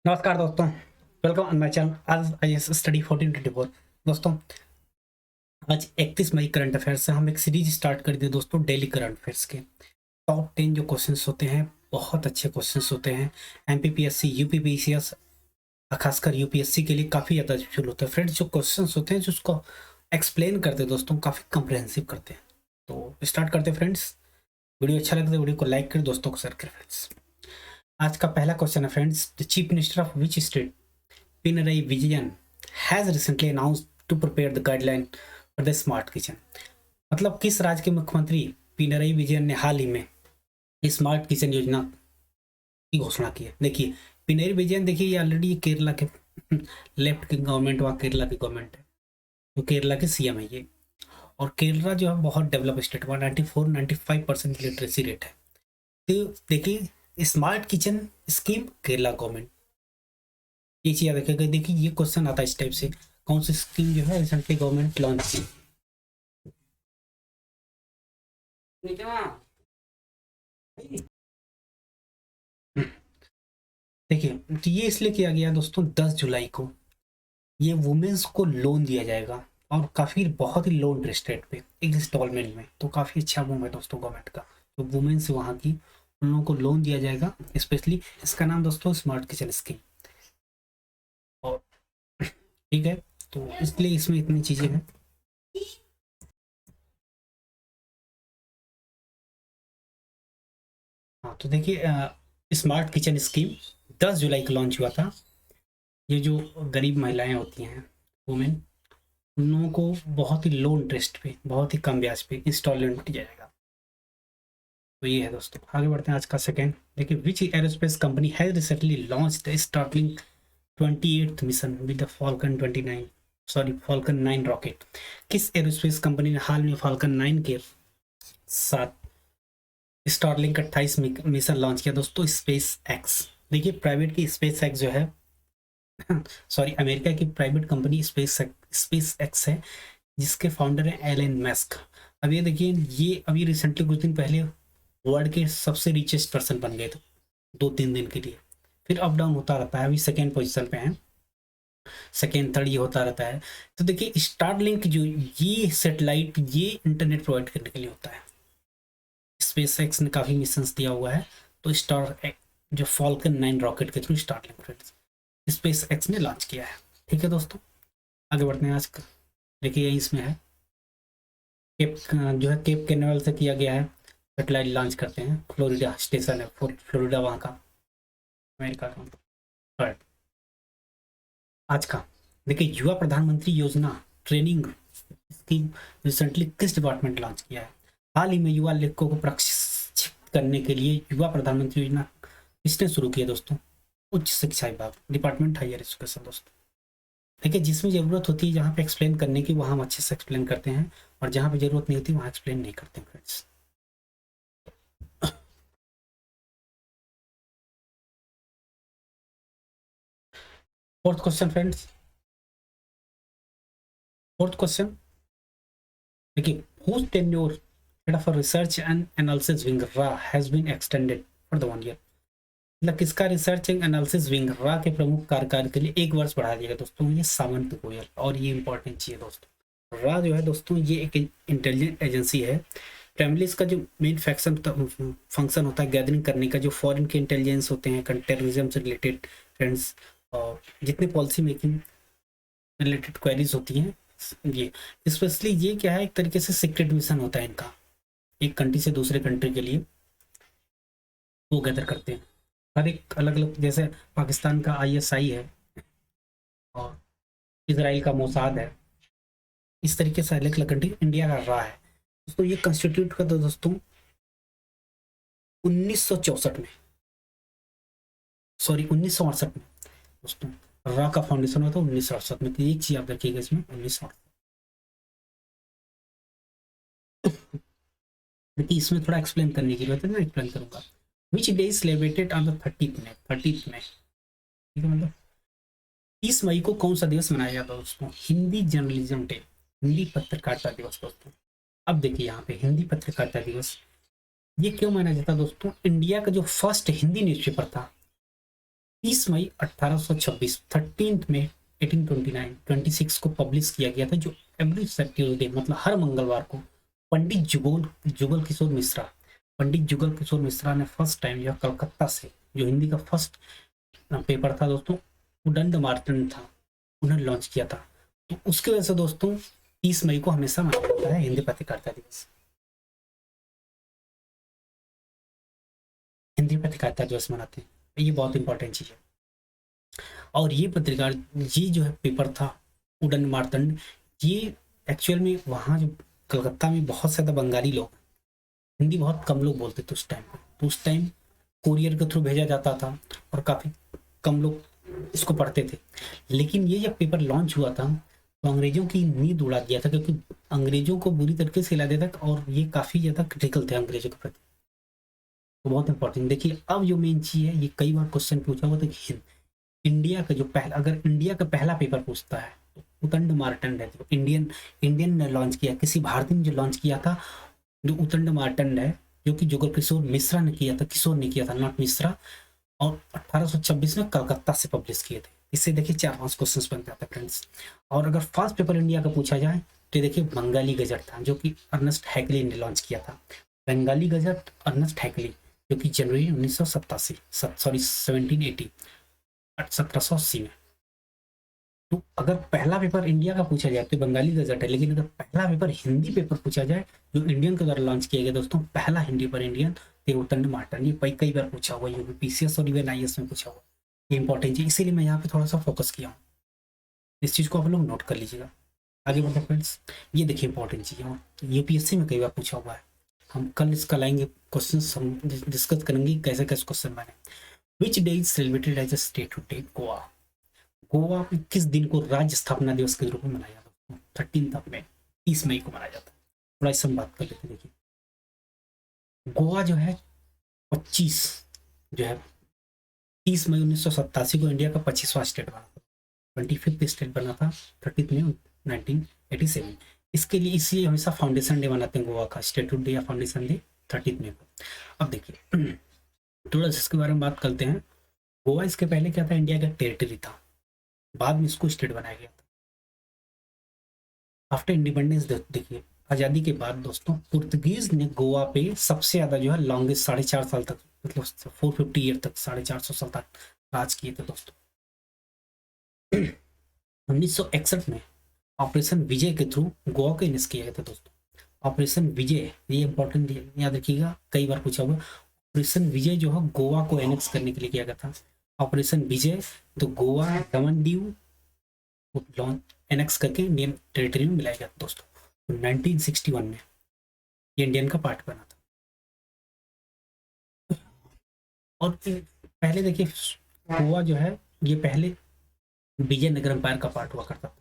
नमस्कार दोस्तों, welcome on my channel. आज आईएएस स्टडी 1424। दोस्तों, आज 31 मई करंट अफेयर्स से हम एक सीरीज स्टार्ट कर दिए दोस्तों, डेली करंट अफेयर्स के टॉप 10 जो क्वेश्चंस होते हैं, बहुत अच्छे क्वेश्चंस होते हैं। एमपीपीएससी, यूपीपीसीएस, खासकर यूपीएससी के लिए काफ़ी ज़्यादा यूजफुल होता है फ्रेंड्स। जो क्वेश्चंस होते हैं जो उसको एक्सप्लेन करते हैं दोस्तों, काफ़ी कंप्रहेंसिव करते हैं। तो स्टार्ट करते हैं फ्रेंड्स। वीडियो अच्छा लगता है वीडियो को लाइक कर, दोस्तों को शेयर करें फ्रेंड्स। आज का पहला क्वेश्चन है friends, the chief minister of which state Pinarayi Vijayan has recently announced to prepare the guideline for the smart kitchen। मतलब किस राज्य के मुख्यमंत्री पिनरई विजयन ने हाल ही में स्मार्ट किचन योजना की घोषणा की है। देखिए, पिनरई विजयन, देखिए ये ऑलरेडी केरला के लेफ्ट की गवर्नमेंट, वहाँ केरला की गवर्नमेंट है, तो केरला के सीएम है ये। और केरला जो है बहुत डेवलप स्टेट, 94-95% लिटरेसी रेट है। तो देखिए, smart kitchen scheme Kerala government, ये चीज याद रखिएगा। देखिए ये क्वेश्चन आता है इस टाइप से, कौन सी स्कीम जो है रिसेंटली गवर्नमेंट लॉन्च की। देखिए, तो ये इसलिए किया गया दोस्तों, 10 जुलाई को ये वुमेन्स को लोन दिया जाएगा, और काफ़ी बहुत ही लो इंटरेस्ट रेट पे, एक इंस्टॉलमेंट में। तो काफ़ी अच्छा मूव है दोस्तों गवर्नमेंट का। तो वुमेन्स वहाँ की, उन लोगों को लोन दिया जाएगा स्पेशली। इसका नाम दोस्तों स्मार्ट किचन स्कीम। और ठीक है, तो इसलिए इसमें इतनी चीज़ें हैं। हाँ, तो देखिए, स्मार्ट किचन स्कीम 10 जुलाई को लॉन्च हुआ था। ये जो गरीब महिलाएं होती हैं, वुमेन, उन लोगों को बहुत ही लो इंटरेस्ट पे, बहुत ही कम ब्याज पे इंस्टॉलमेंट दिया जाएगा। तो ये है दोस्तों। आगे बढ़ते हैं। आज का सेकंड, देखिए, which aerospace company has recently launch the Starlink 28th mission with the Falcon 9 rocket. किस एरोस्पेस कंपनी ने हाल में फॉल्कन 9 के साथ स्टारलिंक 28 मिशन लॉन्च किया दोस्तों? Space x. देखिए, प्राइवेट की स्पेस एक्स जो है सॉरी, अमेरिका की प्राइवेट कंपनी स्पेस एक्स है, जिसके फाउंडर है एलन मस्क। अब ये देखिए, ये अभी रिसेंटली कुछ दिन पहले वर्ल्ड के सबसे रिचेस्ट पर्सन बन गए थे 2-3 दिन के लिए। फिर अप डाउन होता रहता है, अभी सेकेंड पोजिशन पे है, सेकेंड थर्ड ये होता रहता है। तो देखिए, स्टारलिंक जो ये सेटेलाइट, ये इंटरनेट प्रोवाइड करने के लिए होता है। स्पेस एक्स ने काफ़ी मिशंस दिया हुआ है। तो जो फॉल्कन 9 रॉकेट के through Starlink friends space x ने लॉन्च किया है। ठीक है दोस्तों, आगे बढ़ते हैं। आज का देखिए, यही इसमें है, केप जो है केप कैनावेरल से किया गया है, सेटेलाइट लॉन्च करते हैं। फ्लोरिडा स्टेशन है, फ्लोरिडा वहाँ का, अमेरिका का। राइट। आज का देखिए, युवा प्रधानमंत्री योजना ट्रेनिंग स्कीम रिसेंटली किस डिपार्टमेंट लॉन्च किया है? हाल ही में युवा लेखकों को प्रशिक्षित करने के लिए युवा प्रधानमंत्री योजना किसने शुरू की है दोस्तों? उच्च शिक्षा विभाग, डिपार्टमेंट हायर एजुकेशन दोस्तों। देखिए, जिसमें ज़रूरत होती है जहाँ पे एक्सप्लेन करने की, वहाँ हम अच्छे से एक्सप्लेन करते हैं, और जहाँ पे ज़रूरत नहीं होती वहाँ एक्सप्लेन नहीं करते हैं friends. Fourth question friends, fourth question देखिए, whose tenure head of a research and analysis wing RA has been extended for the 1 year। मतलब किसका रिसर्च एंड एनालिसिस विंग रा के प्रमुख कार्यकाल के लिए 1 वर्ष बढ़ा दिया दोस्तों? ये सामंत गोयल। और ये इंपॉर्टेंट चीज है दोस्तों, रा जो है दोस्तों, ये एक इंटेलिजेंस एजेंसी है। फैमिलीज का जो मेन फंक्शन होता है गैदरिंग करने का, जो फॉरेन के इंटेलिजेंस होते हैं, टेररिज्म से रिलेटेड फ्रेंड्स, और जितने पॉलिसी मेकिंग रिलेटेड क्वेरीज होती हैं, ये स्पेशली ये क्या है, एक तरीके से सीक्रेट मिशन होता है इनका, एक कंट्री से दूसरे कंट्री के लिए वो गैदर करते हैं। हर एक अलग अलग, जैसे पाकिस्तान का आईएसआई है, और इसराइल का मोसाद है, इस तरीके से अलग अलग कंट्री, इंडिया का रहा है दोस्तों। ये कंस्टिट्यूट का तो दोस्तों 1964 में, सॉरी 1968 में दोस्तों, रा का फाउंडेशन हुआ था 1968 में। तो एक चीज आप रखिएगा इसमें, 1968। देखिए, इसमें थोड़ा एक्सप्लेन करने की जरूरत है, मैं एक्सप्लेन करूंगा। विच day is celebrated on the 30th में, 30th में, ठीक है, मतलब 30 मई को कौन सा दिवस मनाया जाता है दोस्तों? हिंदी जर्नलिज्म डे, हिंदी पत्रकारिता दिवस दोस्तों। अब देखिए यहाँ पे हिंदी पत्रकारिता दिवस ये क्यों माना जाता है दोस्तों? इंडिया का जो फर्स्ट हिंदी न्यूज़पेपर था, 30 मई 1826 13 में 1829 26 को पब्लिश किया गया था, जो एवरी सैटरडे मतलब हर मंगलवार को पंडित जुगल किशोर मिश्रा ने फर्स्ट टाइम जो कलकत्ता से जो हिंदी का फर्स्ट पेपर था दोस्तों, उदंड मार्तंड था, उन्हें लॉन्च किया था। तो उसकी वजह से दोस्तों 30 मई को हमेशा मनाया जाता है हिंदी पत्रकारिता दिवस, हिंदी पत्रकारिता दिवस मनाते हैं। ये बहुत इंपॉर्टेंट चीज है। और ये पत्रकार जी जो है पेपर था उदंड मार्तंड, ये एक्चुअल में वहाँ जो कलकत्ता में बहुत ज़्यादा बंगाली लोग, हिंदी बहुत कम लोग बोलते थे उस टाइम पे, तो उस टाइम कोरियर के थ्रू भेजा जाता था और काफ़ी कम लोग इसको पढ़ते थे। लेकिन ये जब पेपर लॉन्च हुआ था तो अंग्रेजों की नींद उड़ा दिया था, क्योंकि अंग्रेजों को बुरी तरीके से हिला दिया था और ये काफ़ी ज़्यादा क्रिटिकल थे अंग्रेजों के प्रति। तो बहुत इंपॉर्टेंट देखिए, अब जो मेन चीज़ है, ये कई बार क्वेश्चन पूछा हुआ था कि इंडिया का जो पहला, अगर इंडिया का पहला पेपर पूछता है तो उदंड मार्तंड है, तो इंडियन ने लॉन्च किया, किसी भारतीय ने जो लॉन्च किया था जो उदंड मार्तंड है, जो कि जुगल किशोर मिश्रा ने किया था, किशोर ने किया था, नॉट मिश्रा, और 1826 में कलकत्ता से पब्लिश किए थे। इससे देखिए 4-5 क्वेश्चन बन जाते हैं फ्रेंड्स। और अगर फर्स्ट पेपर इंडिया का पूछा जाए तो देखिए बंगाली गजट था, जो कि अर्नेस्ट हैकली ने लॉन्च किया था। बंगाली गजट अर्नेस्ट हैकली, जो कि जनवरी 1987 सॉरी 1780 1780 में। तो अगर पहला पेपर इंडिया का पूछा जाए तो बंगाली गजट है, लेकिन अगर पहला पेपर हिंदी पेपर पूछा जाए जो इंडियन के द्वारा लॉन्च किया गया दोस्तों, पहला हिंदी पर इंडियन, तो उदंड मार्तंड। ये कई बार पूछा हुआ, ये पीसीएस और इवन आईएएस में पूछा हुआ, ये इंपॉर्टेंट है, इसीलिए मैं यहाँ पे थोड़ा सा फोकस किया हूँ। इस चीज़ को आप लोग नोट कर लीजिएगा। आगे बढ़ते फ्रेंड्स, ये देखिए इंपॉर्टेंट चीज़ है, यूपीएससी में कई बार पूछा हुआ है। हम कल इसका लाएंगे क्वेश्चन, हम डिस्कस करेंगे कैसे कैसे क्वेश्चन बने। Which day is celebrated as a state day Goa? Goa में किस दिन को राज्य स्थापना दिवस के रूप में मनाया जाता है? 13 मई, 30 मई को मनाया जाता है। थोड़ा इससे हम बात कर लेते हैं। देखिए गोवा जो है 25 जो है 30 मई 1987 को इंडिया का 25वां स्टेट बना था, 25th स्टेट बना था 30 मई 1987। इसके लिए इसलिए हमेशा फाउंडेशन डे मनाते हैं गोवा का, स्टेटहुड डे या फाउंडेशन डे 30 मई को। अब देखिए थोड़ा इसके बारे में बात करते हैं। गोवा इसके पहले क्या था, इंडिया का टेरिटरी था, बाद में इसको स्टेट बनाया गया था आफ्टर इंडिपेंडेंस। देखिए आज़ादी के बाद दोस्तों पुर्तगीज ने गोवा पे सबसे ज़्यादा जो है लॉन्गेस्ट 4.5 साल तक, मतलब 450 ईयर तक, 450 साल तक राज किए थे दोस्तों। 1961 में ऑपरेशन विजय के थ्रू गोवा को इनिस किया गया था दोस्तों। ऑपरेशन विजय, ये इंपॉर्टेंट याद रखिएगा, कई बार पूछा हुआ। ऑपरेशन विजय जो है गोवा को एनेक्स करने के लिए किया गया था, ऑपरेशन विजय। तो गोवा दमन दीव एनेक्स करके इंडियन टेरिटरी में मिलाया गया था दोस्तों। तो 1961 में ये इंडियन का पार्ट बना था। और पहले देखिए गोवा जो है ये पहले विजयनगर एम्पायर का पार्ट हुआ करता था।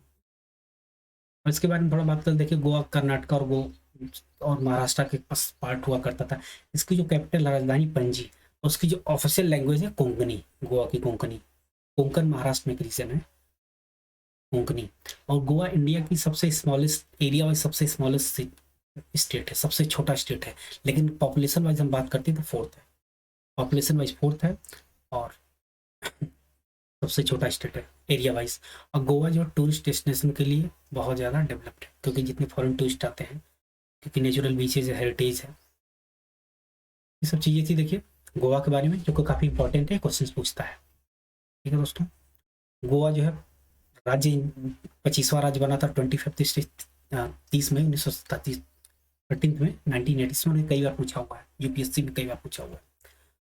और इसके बारे में थोड़ा बात करें, देखिए गोवा कर्नाटक और महाराष्ट्र के पास पार्ट हुआ करता था। इसकी जो कैपिटल राजधानी पणजी, उसकी जो ऑफिशियल लैंग्वेज है कोंकणी, गोवा की कोंकणी, कोंकण महाराष्ट्र में एक रीजन है कोंकणी। और गोवा इंडिया की सबसे स्मॉलेस्ट एरिया वाइज सबसे स्मॉलेस्ट स्टेट है, सबसे छोटा स्टेट है, लेकिन पॉपुलेशन वाइज हम बात करते हैं तो फोर्थ है, पॉपुलेशन वाइज फोर्थ है और सबसे छोटा स्टेट है एरिया वाइज। और गोवा जो टूरिस्ट डेस्टिनेशन के लिए बहुत ज़्यादा डेवलप्ड है, क्योंकि जितने फॉरेन टूरिस्ट आते हैं, क्योंकि नेचुरल बीचेज है, हेरिटेज है, ये सब चीज़ें थी। देखिए गोवा के बारे में जो काफ़ी इंपॉर्टेंट है, क्वेश्चन पूछता है। ठीक है दोस्तों, गोवा जो है राज्य 25वां राज्य बना था 25 30 मई 1937 13 में 1987 में, कई बार पूछा हुआ है, यूपीएससी में कई बार पूछा हुआ है।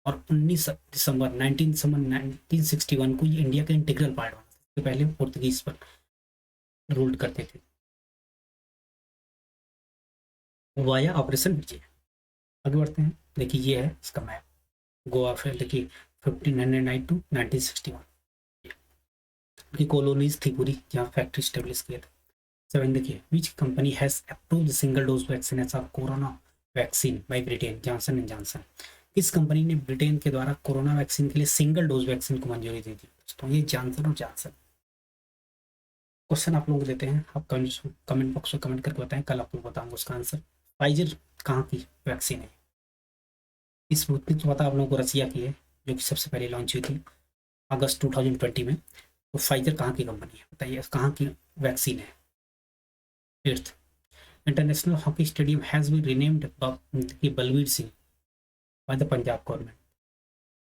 और 19 दिसंबर 1961 को ये इंडिया का इंटीग्रल पार्ट बना था। इससे पहले पोर्तुगीज पर रूल करते थे वाया ऑपरेशन विजय। आगे बढ़ते हैं, देखिए ये है इसका मैप गोवा। फिर देखिए 1509 टू 1961 की कॉलोनीज थी पूरी, जहाँ फैक्ट्री स्टेब्लिश किए थे। 7 देखिए, which company has approved single dose vaccine as corona vaccine by Britain, Johnson and Johnson. किस कंपनी ने ब्रिटेन के द्वारा कोरोना वैक्सीन के लिए सिंगल डोज वैक्सीन को मंजूरी दी थी दोस्तों? ये जॉनसन और जॉनसन। क्वेश्चन आप लोग देते हैं, आप कमेंट बॉक्स में कमेंट करके बताएं, कल आप लोग बताऊंगा उसका आंसर। फाइजर कहाँ की वैक्सीन है? इस मुद्दे तो पता आप लोगों को रसिया की है, जो कि सबसे पहले लॉन्च हुई थी। अगस्त 2020 में। तो फाइजर कहाँ की कंपनी है बताइए, कहाँ की वैक्सीन है। Fifth, international hockey stadium has been renamed Balbir Singh by the Punjab government.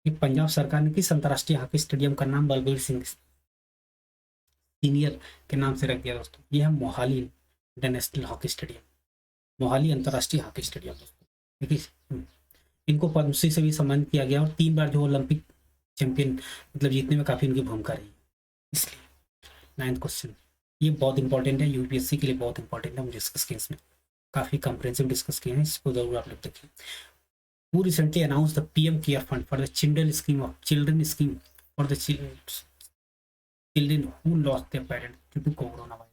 कि पंजाब सरकार ने किस अंतर्राष्ट्रीय हॉकी स्टेडियम का नाम बलबीर सिंह सीनियर के नाम से रख दिया दोस्तों। ये है Mohali international hockey stadium, Mohali अंतर्राष्ट्रीय हॉकी स्टेडियम दोस्तों। देखिए इनको पद्मश्री से भी सम्मानित किया गया और 3 बार जो ओलंपिक चैंपियन मतलब जीतने में काफ़ी उनकी भूमिका रही, इसलिए। 9th क्वेश्चन, ये बहुत इंपॉर्टेंट है, यूपीएससी के लिए बहुत इंपॉर्टेंट है, हम डिस्कस किए इसमें, काफ़ी कंप्रेहेंसिव डिस्कस किए हैं, इसको जरूर आप लोग देखिए। Who recently announced the PM Care Fund for the children scheme for the children who lost their parents due to coronavirus।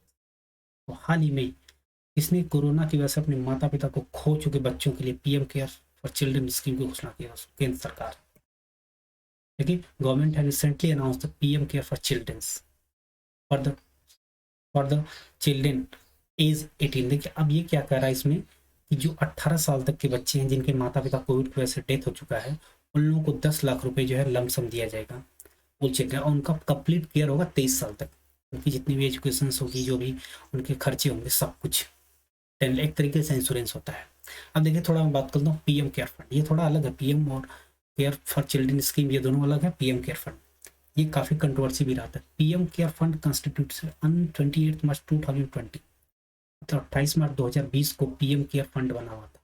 तो हाल ही में किसने कोरोना की वजह से अपने माता पिता को खो चुके बच्चों के लिए PM care for children scheme की घोषणा की केंद्र सरकार। देखिए government has recently announce the PM care for children for the children as 18। देखिए अब ये क्या कर रहा है इसमें कि जो 18 साल तक के बच्चे हैं जिनके माता पिता कोविड की वजह से डेथ हो चुका है, उन लोगों को 10 लाख रुपए जो है लमसम दिया जाएगा, वो चेक है, और उनका कंप्लीट केयर होगा 23 साल तक, उनकी जितनी भी एजुकेशन होगी, जो भी उनके खर्चे होंगे, सब कुछ एक तरीके से इंश्योरेंस होता है। अब देखिए थोड़ा मैं बात करता हूँ पीएम केयर फंड, ये थोड़ा अलग है, पीएम और केयर फॉर चिल्ड्रन स्कीम ये दोनों अलग है। पीएम केयर फंड ये काफ़ी कंट्रोवर्सी भी रहा था। PM care fund constitute on 28 मार्च 2020, मतलब 28 मार्च 2020 को पीएम केयर फंड बना हुआ था।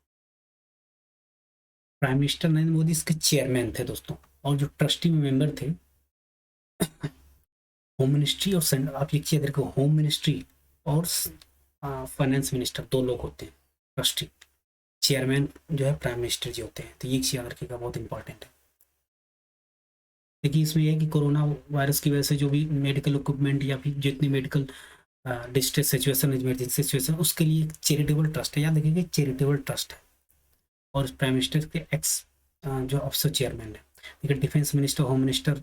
प्राइम मिनिस्टर नरेंद्र मोदी इसके चेयरमैन थे दोस्तों, और जो ट्रस्टी में मेंबर थे होम मिनिस्ट्री और सेंटर, आप लिखिए इधर को, होम मिनिस्ट्री और फाइनेंस मिनिस्टर 2 लोग होते हैं ट्रस्टी, चेयरमैन जो है प्राइम मिनिस्टर जी होते हैं। तो ये चीज़ याद रखिएगा, बहुत इंपॉर्टेंट है। देखिए इसमें यह है कि कोरोना वायरस की वजह से जो भी मेडिकल इक्विपमेंट या फिर जितनी medical distress situation, emergency situation, उसके लिए एक चैरिटेबल ट्रस्ट है, याद रखिएगा चैरिटेबल ट्रस्ट है, और प्राइम मिनिस्टर के एक्स जो ऑफिसर चेयरमैन है। देखिए डिफेंस मिनिस्टर, होम मिनिस्टर,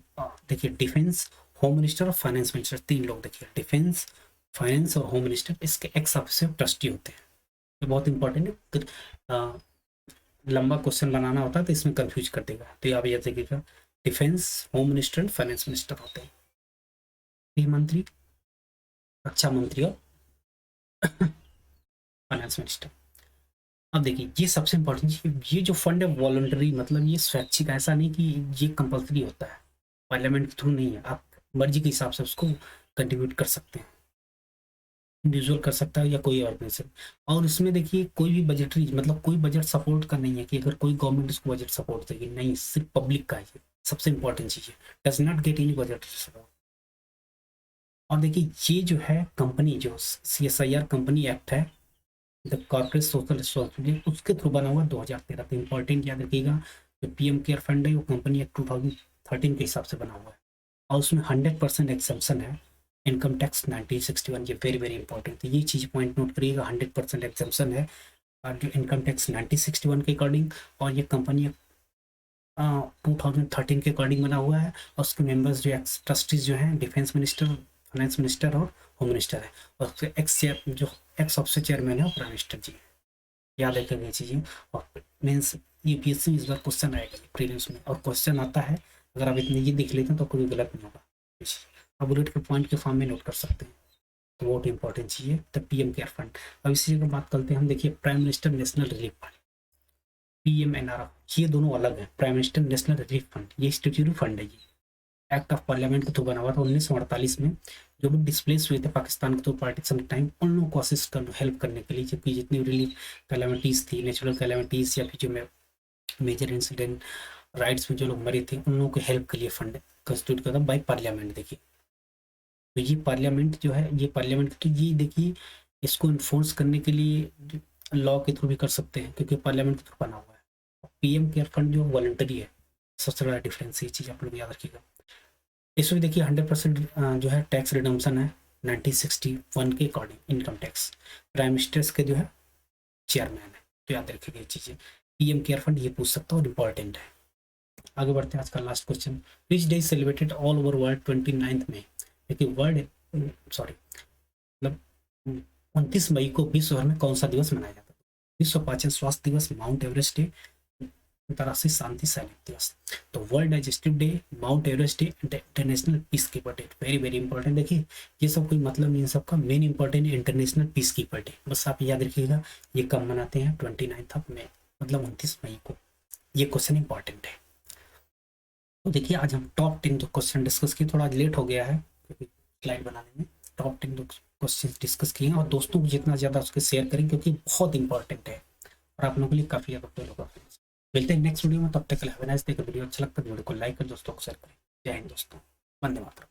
देखिए डिफेंस, होम मिनिस्टर और फाइनेंस मिनिस्टर 3 लोग, देखिए डिफेंस, फाइनेंस और होम मिनिस्टर इसके एक्स ऑफिसर ट्रस्टी होते हैं। ये बहुत इंपॉर्टेंट है, लंबा क्वेश्चन बनाना होता है तो इसमें कंफ्यूज कर देगा। तो आप ये देखिएगा defence, home minister and finance minister होते हैं, गृह मंत्री, रक्षा मंत्री और फाइनेंस मिनिस्टर। अब देखिए ये सबसे इंपॉर्टेंट, ये जो फंड है वॉलंटरी, मतलब ये स्वैच्छिक, ऐसा नहीं कि ये कंपल्सरी होता है, पार्लियामेंट के थ्रू नहीं है, आप मर्जी के हिसाब से उसको कंट्रीब्यूट कर सकते हैं, इंडिविजुअल कर सकता है या कोई ऑर्गेनाइजेशन। और इसमें देखिए कोई भी बजटरी, मतलब कोई बजट सपोर्ट का नहीं है कि अगर कोई गवर्नमेंट इसको बजट सपोर्ट देगी, नहीं, सिर्फ पब्लिक का है, सबसे इंपॉर्टेंट चीज़ है, does not get any budget support. और देखिए ये जो है कंपनी, जो CSIR कंपनी एक्ट है, द कॉर्पोरेट सोशल रिस्पॉन्सिबिलिटी, उसके थ्रू बना हुआ 2013। तो इंपॉर्टेंट याद रखिएगा, जो पीएम केयर फंड है वो कंपनी एक्ट 2013 के हिसाब से बना हुआ है, और उसमें 100% एक्सेम्पशन है इनकम टैक्स 1961। ये वेरी वेरी इंपॉर्टेंट, तो ये चीज़ पॉइंट नोट करिएगा, 100% एग्जाम्पशन है और जो इनकम टैक्स 1961 के अकॉर्डिंग, और ये कंपनी 2013 के अकॉर्डिंग बना हुआ है, और उसके मेंबर्स जो एक्स ट्रस्टीज जो हैं डिफेंस मिनिस्टर, फाइनेंस मिनिस्टर और होम मिनिस्टर है, और उसके एक्स ऑफिसर चेयरमैन है और प्राइम मिनिस्टर जी, याद रखेंगे ये चीज़ें। और मीन्स यूपीएससी इस बार क्वेश्चन आएगा प्रीलिम्स में, और क्वेश्चन आता है, अगर आप इतने ये देख लेते हैं तो कोई गलत नहीं होगा, आप बुलेट के पॉइंट के फॉर्म में नोट कर सकते हैं। तो बहुत इंपॉर्टेंट चीज़ है द पीएम केयर फंड। अब इसी जगह बात करते हैं हम, देखिए prime minister national relief fund, PMNRF, ये दोनों अलग है। Prime minister national relief fund ये स्टेट्यूटरी फंड है, ये एक्ट ऑफ पार्लियामेंट के थ्रू बना हुआ था 1948 में। जो लोग डिस्प्लेस हुए थे पाकिस्तान के थ्रू पार्टीशन के टाइम, उन लोगों को असिस्ट कर हेल्प करने के लिए, जबकि जितनी रिलीफ कैलामिटीज़ थी, नेचुरल कैलामिटीज़ या फिर जो मेजर इंसिडेंट राइट्स में जो लोग मरे थे, उन लोगों को हेल्प के लिए फंड कंस्टिट्यूट करता बाई पार्लियामेंट। देखिए तो ये पार्लियामेंट जो है, ये पार्लियामेंट, तो ये देखिए इसको इन्फोर्स करने के लिए लॉ के थ्रू भी कर सकते हैं, क्योंकि पार्लियामेंट के थ्रू बना हुआ है। पीएम केयर फंड जो वॉलंटरी है, सबसे बड़ा डिफरेंस, ये चीज़ आप लोग याद रखिएगा। इसमें देखिए 100% जो है टैक्स रिडम्पशन है 1961 के according income tax, prime ministers के जो है चेयरमैन है। तो याद रखिएगा ये चीज़ें, पीएम केयर फंड ये पूछ सकता है और इम्पॉर्टेंट है। आगे बढ़ते हैं, आज का last question, which day celebrated all over world 29 में। देखिए मतलब 29 मई को विश्व भर में कौन सा दिवस मनाया जाता है? विश्व पाचन स्वास्थ्य दिवस, माउंट एवरेस्ट डे, अंतर्राष्ट्रीय शांति सैनिक दिवस। तो world digestive day, mount Everest day, international piece keeper day. Very very important. देखिए ये सब कोई मतलब नहीं, इन सबका main important international piece keeper day, बस आप याद रखिएगा। ये कब मनाते हैं? 29 मई, मतलब 29 मई को। ये क्वेश्चन इंपॉर्टेंट है। तो देखिए आज हम टॉप 10 जो क्वेश्चन डिस्कस किए, थोड़ा लेट हो गया है क्योंकि स्लाइड बनाने में। टॉप 10 जो क्वेश्चन डिस्कस किए और दोस्तों को जितना ज़्यादा उसके शेयर करें क्योंकि बहुत इंपॉर्टेंट है और आप लोगों के लिए काफ़ी ज़्यादा उपयोग होगा। मिलते हैं नेक्स्ट वीडियो में, तब तक के लिए have a nice day. Video अच्छा लगता है वीडियो को लाइक कर दोस्तों को शेयर करें। जय हिंद दोस्तों, वंदे मातरम।